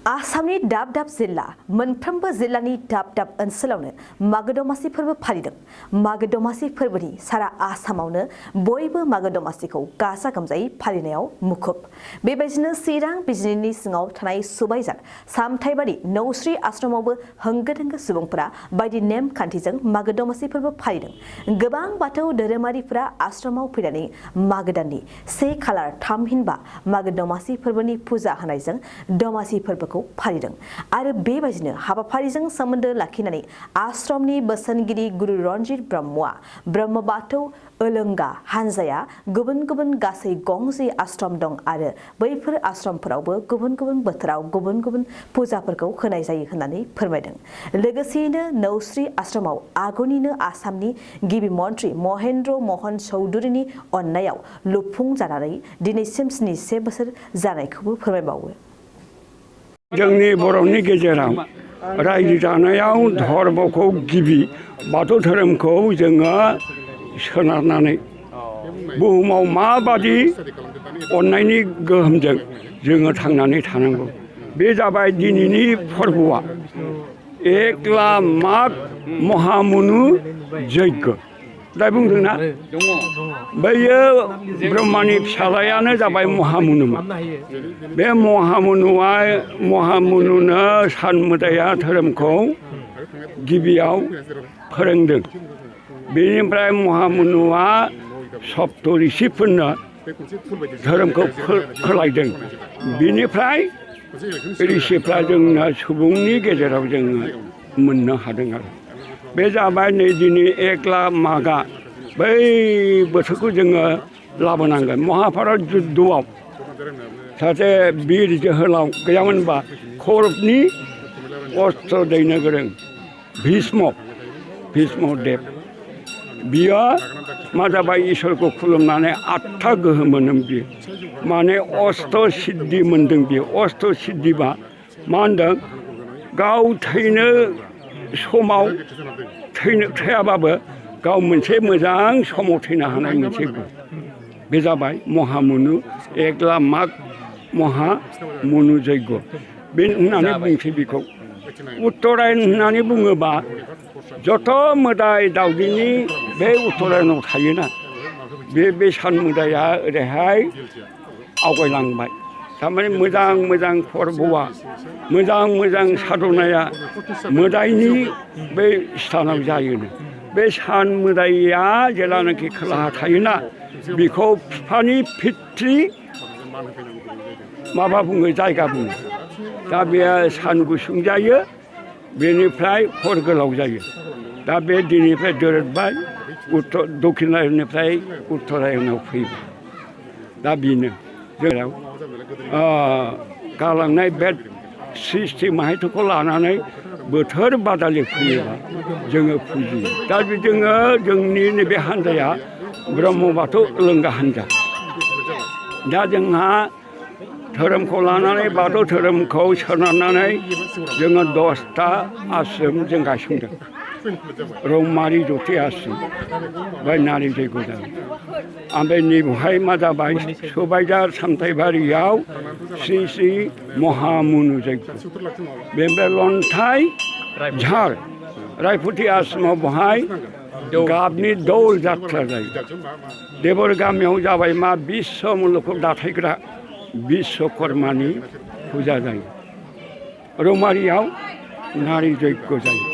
आसामनि दाब दाब जिल्ला मोनफ्रोमबो जिल्लानि दाब दाब ओनसोलावनो मागो दमासि फोरबो फालिदों। मागो दमासि फोरबोनि सारा आसामावनो बयबो मागो दमासिखौ गाजा गोमजायै फालिनायाव मुखुब। बेबायदिनो चिरां बिजिनिनि सिङाव थानाय सुबाइजार सामथाइबारि नौश्री आश्रमावबो होंगो दोंगो सुबुंफोरा बायदि नेम खान्थिजों मागो दमासि फोरबो फालिदों। गोबां बाथौ धोरोमारिफोरा आश्रमाव फैनानै मागो दाननि 1 खालार थामहिनबा मागो दमासि फोरबोनि फुजा होनायजों दमासि फोरबोखौ फालिदों आरो बेबायदिनो हाबाफारिजों सोमोन्दो लाखिनानै आश्रमनि बोसोनगिरि गुरु रन्जित ब्रह्मआ ब्रह्म बाथौ ओलोंगा हानजाया गुबुन गुबुन गासै गंसे आश्रम दं आरो बैफोर आश्रमफोरावबो गुबुन गुबुन बोथोराव गुबुन गुबुन फुजाफोरखौ होनाय जायो होननानै फोरमायदों। लोगोसेयैनो नौश्री आश्रमाव आगुनिनो आसामनि गिबि मन्त्रि महेन्द्र महन चौधुरीनि अननायाव लुफुं जानानै दिनैसिम 7 बोसोर जानायखौबो फोरमायबावो। जोंनि बर'नि गेजेराव रायजो जानायाव धर्मखौ गिबि बाथौ धोरोमखौ जोङो सोनारनानै बुहुमाव माबादि अननायनि गोहोमजों जोङो थांनानै थानांगौ। बे जाबाय दिनैनि फोरबोआ एकला माग महामुनु यज्ञ। दा बुंदोंना बैयो ब्रह्मानि फिसालायानो जाबाय महामुनुमोन। बे महामुनुनो सान मोदाया धोरोमखौ गिबियाव फोरोंदों। बेनिफ्राय महामुनुआ सप्त ऋषिफोरनो धोरोमखौ फोलायदों। बिनिफ्राय ऋषिफ्रा जोंना सुबुंनि गेजेराव जोङो मोननो हादों आरो बे जाबाय नै दिनै एकला मागा बै बोथोरखौ जोङो लाबोनांगोन। महाभारत जुद्धआव सासे बिर जोहोलाव गैयामोनबा कौरबनि अस्त्र दैनो गोरों भीष्म देब बियो मा जाबाय इसोरखौ खुलुमनानै 8था गोहो मोनो बियो माने अस्त्र सिद्धि मोनदों। बियो अस्त्र सिद्धिबा मा होनदों गाव थैनो समाव थैयाबाबो गाव मोनसे मोजां समाव थैनो हानाय मोनसे बे जाबाय महामुनु एकला माग महामुनु यज्ञ। बे होननानै बुंसै बेखौ उत्तरायण होननानै बुङोबा जत मोदाय दावदैनि बे उत्तरायणआव थायोना बे सान मोदाया ओरैहाय आवगायलांबाय। थारमाने मोजां फोरबोआ मोजां साधनाया मोदायनि बे स्थानाव जायोनो। बे सान मोदाया जेलानाखि खोलाहा थायोना बेखौ बिफानि फिथ्रि माबा बुङो जायगा बुङो। दा बे सान गुसुं जायो बेनिफ्राय हर गोलाव जायो। दा बे दिननिफ्राय दोरोदबाय दक्षिणायननिफ्राय उत्तरायणआव फैबाय। दा बेनो जेराव गालांनाय बे सृष्टि माहायथ'खौ लानानै बोथोर बादालि फैयोबा जोङो फुजियो। दा जोङो जोंनि नैबे हान्जाया ब्रह्म बाथौ ओलोंगा हान्जा। दा जोंहा धोरोमखौ लानानै बाथौ धोरोमखौ सोनारनानै जोङो 10था आश्रम जों गायसनदों। रौमारि जथि आश्रम बाय नारि जयग' जाबाय। ओमफ्राय नैबेवहाय मा जाबाय सुबाइजार सामथाइबारियाव श्री महामुनु यज्ञ। बेनिफ्राय लन्थाइ झार रायफुथि आश्रमाव बहाय गाबनि दौल जात्रा जायो। देबर गामियाव जाबाय मा बिश्व मुलुगखौ दाथायग्रा बिश्वकर्मानि फुजा जायो। रौमारियाव नारि यज्ञ जायो।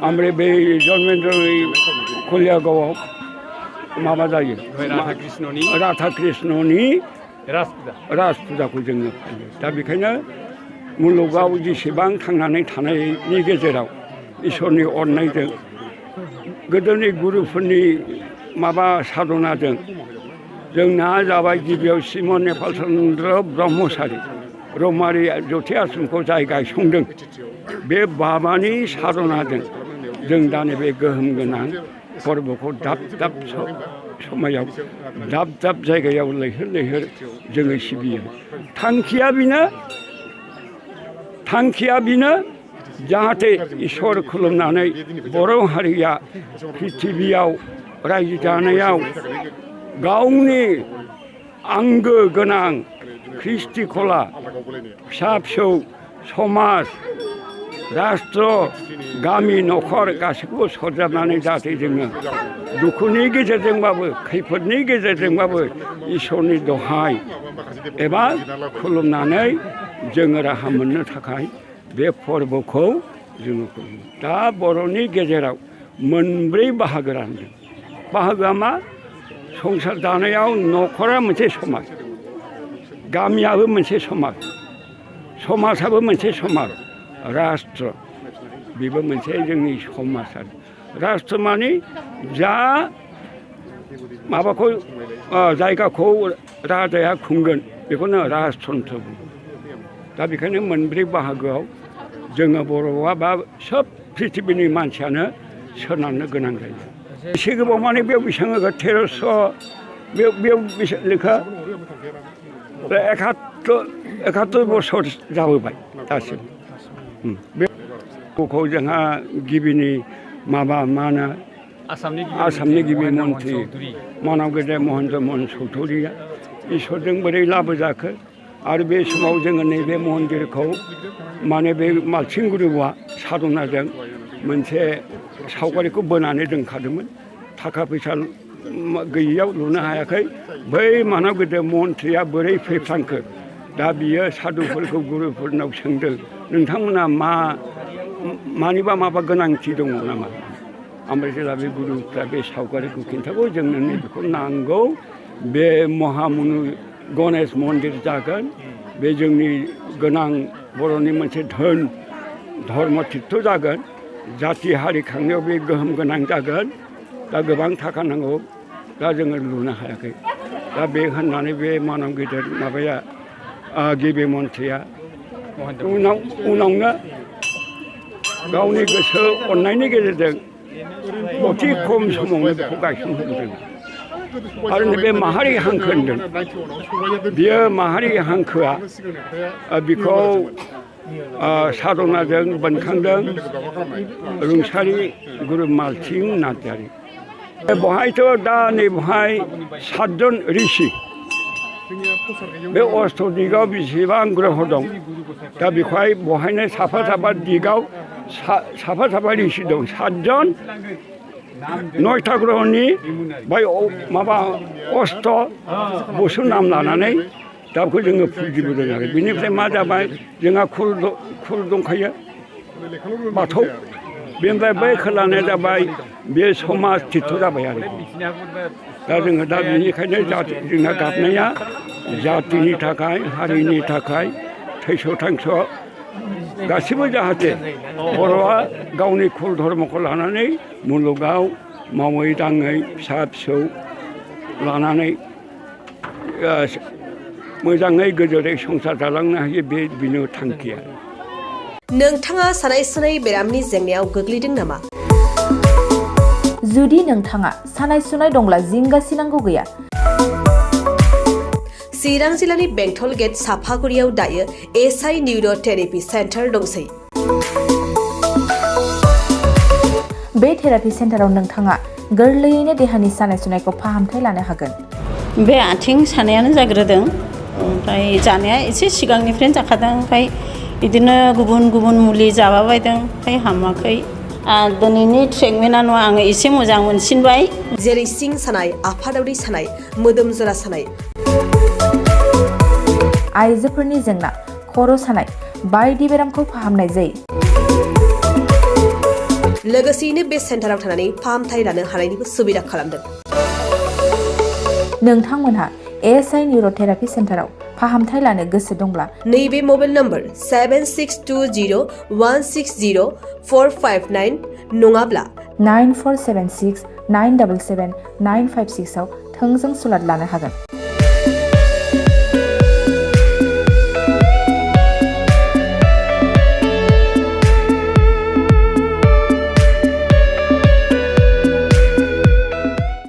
ओमफ्राय बे जन्मेन्द्र कलियागावआव माबा जायो राधा कृष्णनि राज फुजाखौ जोङो फालियो। दा बेखायनो मुलुगाव जेसेबां थांनानै थानायनि गेजेराव इसोरनि अननायजों गोदोनि गुरुफोरनि माबा साधनाजों जोंना जाबाय गिबियाव श्रीमन नेपाल चन्द्र ब्रह्मचारि रौमारि जथि आश्रमखौ जाय गायसंदों बे बाबानि साधनाजों जों दा नैबे गोहोम गोनां फोरबोखौ दाब दाब समायाव दाब दाब जायगायाव लैहोर जोङो सिबियो। थांखिया बेनो जाहाथे इसोर खुलुमनानै बर' हारिया पृथिबियाव रायजो जानायाव गावनि आंगो गोनां ख्रिस्टि खला फिसा फिसौ समाज राष्ट्र गामि न'खर गासैखौबो सरजाबनानै जाहाथे जोङो दुखुनि गेजेरजोंबाबो खैफोदनि गेजेरजोंबाबो इसोरनि दहाय एबा खुलुमनानै जोङो राहा मोननो थाखाय बे फोरबोखौ जोङो खुलुमो। दा बर'नि गेजेराव मोनब्रै बाहागो रानदों। बाहागोआ मा? संसार जानायाव न'खरा मोनसे समाज, गामियाबो मोनसे समाज, समाजाबो मोनसे समाज, राष्ट्र बेबो मोनसे जोंनि समाजारि। राष्ट्र माने जा माबाखौ जायगाखौ राजाया खुंगोन बेखौनो राजतन्त्र बुङो। दा बेखायनो मोनब्रै बाहागोआव जोङो बर'आ बा सोब पृथिबिनि मानसियानो सोनारनो गोनां जायो। एसे गोबाव माने बेयाव बेसेबां 1300 बेयाव बेसे लेखा 71 बोसोर जाबोबाय दासिम। बेखौ जोंहा गिबिनि माबा मा होनो आसामनि गिबि मन्त्रि मानाव गेदेर महेन्द्र मोहन चौधुरिया इसोरजों बोरै लाबोजाखो आरो बे समाव जोङो नैबे मन्दिरखौ माने बे मालसिं गुरुआ साधनाजों मोनसे सावगारिखौ बोनानै दोनखादोंमोन। थाखा फैसा गैयियाव लुनो हायाखै। बै मानाव गेदेर मन्थ्रिया बोरै फैफ्लांखो दा बियो साधुफोरखौ गुरुफोरनाव सोंदों नोंथांमोना मानिबा माबा गोनांथि दङ नामा? ओमफ्राय जेला बे गुरुफ्रा बे सावगारिखौ खिन्थागौ जोंनो नैबेखौ नांगौ, बे महामुनि गणेश मन्दिर जागोन, बे जोंनि गोनां बर'नि मोनसे धोन धर्म तीर्थ जागोन, जाथि हारि खांनायाव बे गोहोम गोनां जागोन, दा गोबां थाखा नांगौ, दा जोङो लुनो हायाखै। दा बे होननानै बे मानाव गेदेर माबाया गिबि मन्थ्रिया उनावनो गावनि गोसो अननायनि गेजेरजों अति खम समावनो बेखौ गायसनहोदों। आरो नैबे माहारि हांखो होनदों, बियो माहारि हांखोआ बिखौ साधनाजों बोनखांदों रुंसारि गुरु मालसिं नार्जारि। बहायथ' दा नैबहाय 7 जन ऋषि, बे अष्ट दिगाव बेसेबां ग्रह दं, दा बेखौहाय बहायनो साफा साफा दिगाव साफा ऋषि दं। 7 जन 9था ग्रहनि बै माबा अष्ट बसु नाम लानानै दा बेखौ जोङो फुजिबोदों आरो बिनिफ्राय मा जाबाय जोंहा खुल दंखायो बाथौ, बेनिफ्राय बै खोलानाया जाबाय बे समाज तीर्थ जाबाय आरो। दा जोङो दा बेनिखायनो जोंना गाबनाया जातिनि थाखाय हारिनि थाखाय थैस' थांस' गासिबो जाहाथे बर'आ गावनि कुल धर्मखौ लानानै मुलुगाव मावै दाङै फिसा फिसौ लानानै मोजाङै गोजोरै संसार जालांनो हायो, बे बिनो थांखिया। नोंथाङा सानाय सुनाय बेरामनि जेंनायाव गोग्लैदों नामा? जुदि नोंथाङा सानाय सुनाय दंब्ला जिंगासिनांगौ गैया। चिरां जिल्लानि बेंटल गेट साफागुरियाव दायो SI निउर' थेरापि सेन्टार दंसै। बे थेरापि सेन्टाराव नोंथाङा गोरलैयैनो देहानि सानाय सुनायखौ फाहामथाय लानो हागोन। बे आथिं सानायानो जाग्रोदों, ओमफ्राय जानाया एसे सिगांनिफ्रायनो जाखादों, ओमफ्राय बिदिनो गुबुन मुलि जाबाबायदों, ओमफ्राय हामाखै। दिनैनि ट्रिटमेन्टआ नङा, आङो एसे मोजां मोनसिनबाय। जेरै सिं सानाय, आफादावरि सानाय, मोदोम जरा सानाय, आइजोफोरनि जेंना, खर' सानाय बायदि बेरामखौ फाहामनाय जायो। लोगोसेयैनो बे सेन्टाराव थानानै फाहामथाय लानो हानायनिबो सुबिदा खालामदों। नोंथांमोनहा SI निउर' थेरापि सेन्टाराव फाहामथाय लानो गोसो दंब्ला नैबे मबाइल नम्बर 7620160459 नङाब्ला 9476977956 आव थोंजों सुलाद लानो हागोन।